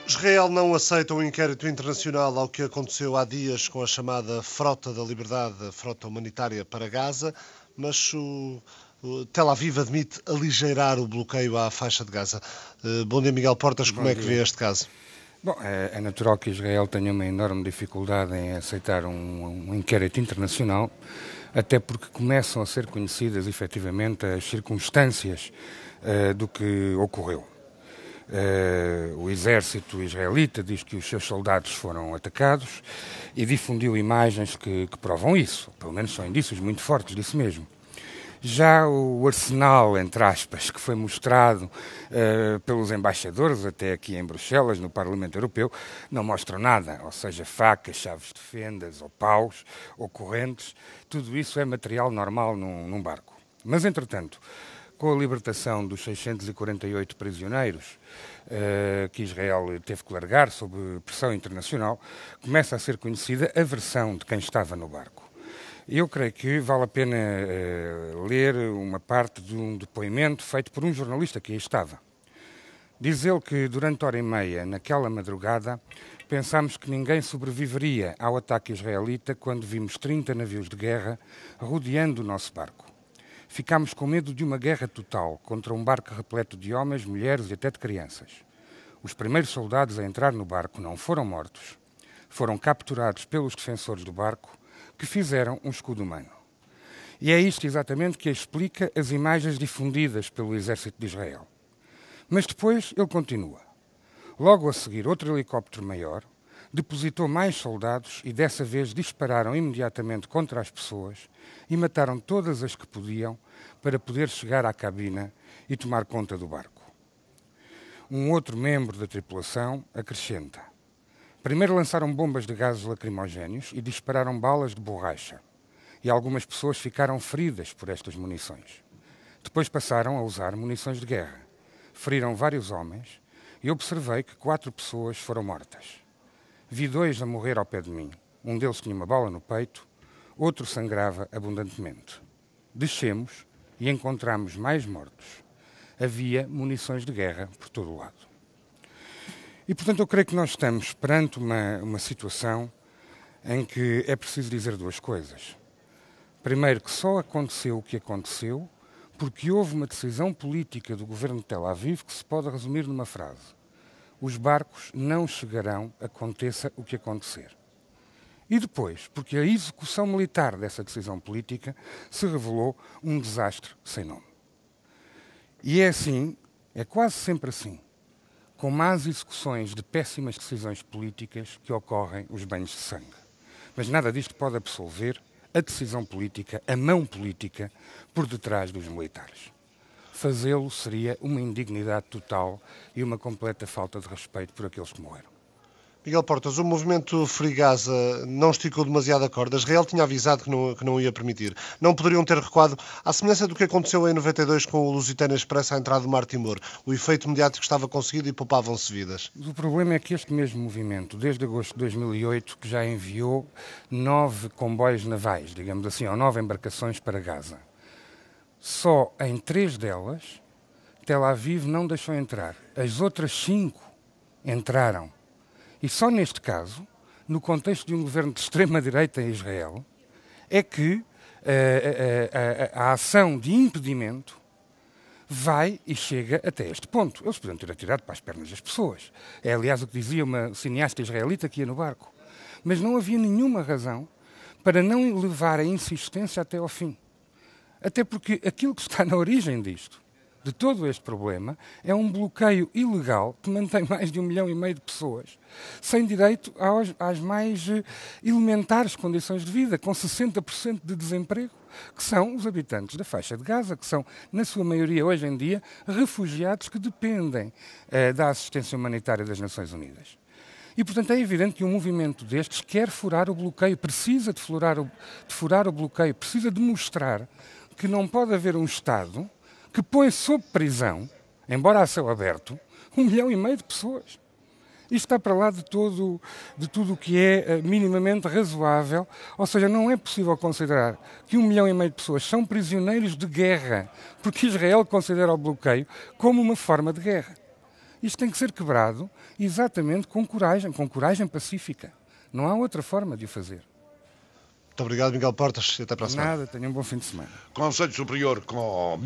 Israel não aceita um inquérito internacional ao que aconteceu há dias com a chamada Frota da Liberdade, a frota humanitária para Gaza, mas o Tel Aviv admite aligeirar o bloqueio à faixa de Gaza. Bom dia, Miguel Portas, como é que vê este caso? Bom, é natural que Israel tenha uma enorme dificuldade em aceitar um inquérito internacional, até porque começam a ser conhecidas efetivamente as circunstâncias do que ocorreu. O exército israelita diz que os seus soldados foram atacados e difundiu imagens que provam isso, pelo menos são indícios muito fortes disso mesmo. Já o arsenal, entre aspas, que foi mostrado pelos embaixadores até aqui em Bruxelas, no Parlamento Europeu, não mostra nada, ou seja, facas, chaves de fendas, ou paus, ou correntes, tudo isso é material normal num barco. Mas, entretanto, com a libertação dos 648 prisioneiros que Israel teve que largar sob pressão internacional, começa a ser conhecida a versão de quem estava no barco. Eu creio que vale a pena ler uma parte de um depoimento feito por um jornalista que aí estava. Diz ele que durante hora e meia, naquela madrugada, pensámos que ninguém sobreviveria ao ataque israelita quando vimos 30 navios de guerra rodeando o nosso barco. Ficámos com medo de uma guerra total contra um barco repleto de homens, mulheres e até de crianças. Os primeiros soldados a entrar no barco não foram mortos. Foram capturados pelos defensores do barco, que fizeram um escudo humano. E é isto exatamente que explica as imagens difundidas pelo exército de Israel. Mas depois ele continua. Logo a seguir, outro helicóptero maior depositou mais soldados e dessa vez dispararam imediatamente contra as pessoas e mataram todas as que podiam para poder chegar à cabina e tomar conta do barco. Um outro membro da tripulação acrescenta: primeiro lançaram bombas de gases lacrimogéneos e dispararam balas de borracha. E algumas pessoas ficaram feridas por estas munições. Depois passaram a usar munições de guerra. Feriram vários homens e observei que 4 pessoas foram mortas. Vi 2 a morrer ao pé de mim. Um deles tinha uma bala no peito, outro sangrava abundantemente. Descemos e encontramos mais mortos. Havia munições de guerra por todo o lado. E, portanto, eu creio que nós estamos perante uma situação em que é preciso dizer 2 coisas. Primeiro, que só aconteceu o que aconteceu porque houve uma decisão política do governo de Tel Aviv que se pode resumir numa frase: os barcos não chegarão, aconteça o que acontecer. E depois, porque a execução militar dessa decisão política se revelou um desastre sem nome. E é assim, é quase sempre assim, com más execuções de péssimas decisões políticas que ocorrem os banhos de sangue. Mas nada disto pode absolver a decisão política, a mão política, por detrás dos militares. Fazê-lo seria uma indignidade total e uma completa falta de respeito por aqueles que morreram. Miguel Portas, o movimento Free Gaza não esticou demasiado a corda. Israel tinha avisado que não ia permitir. Não poderiam ter recuado, à semelhança do que aconteceu em 92 com o Lusitânia Express à entrada do Mar Timor. O efeito mediático estava conseguido e poupavam-se vidas. O problema é que este mesmo movimento, desde agosto de 2008, que já enviou 9 comboios navais, digamos assim, ou 9 embarcações para Gaza. Só em 3 delas, Tel Aviv não deixou entrar. As outras 5 entraram. E só neste caso, no contexto de um governo de extrema-direita em Israel, é que a ação de impedimento vai e chega até este ponto. Eles podiam ter atirado para as pernas das pessoas. É, aliás, o que dizia uma cineasta israelita que ia no barco. Mas não havia nenhuma razão para não levar a insistência até ao fim. Até porque aquilo que está na origem disto, de todo este problema, é um bloqueio ilegal que mantém mais de 1,5 milhão de pessoas sem direito às mais elementares condições de vida, com 60% de desemprego, que são os habitantes da faixa de Gaza, que são, na sua maioria, hoje em dia, refugiados que dependem da assistência humanitária das Nações Unidas. E, portanto, é evidente que um movimento destes quer furar o bloqueio, precisa de furar o bloqueio, precisa de mostrar que não pode haver um Estado que põe sob prisão, embora a céu aberto, 1,5 milhão de pessoas. Isto está para lá de tudo o que é minimamente razoável, ou seja, não é possível considerar que 1,5 milhão de pessoas são prisioneiros de guerra, porque Israel considera o bloqueio como uma forma de guerra. Isto tem que ser quebrado exatamente com coragem pacífica. Não há outra forma de o fazer. Muito obrigado, Miguel Portas, e até para a semana. Nada, tenha um bom fim de semana. Conselho Superior com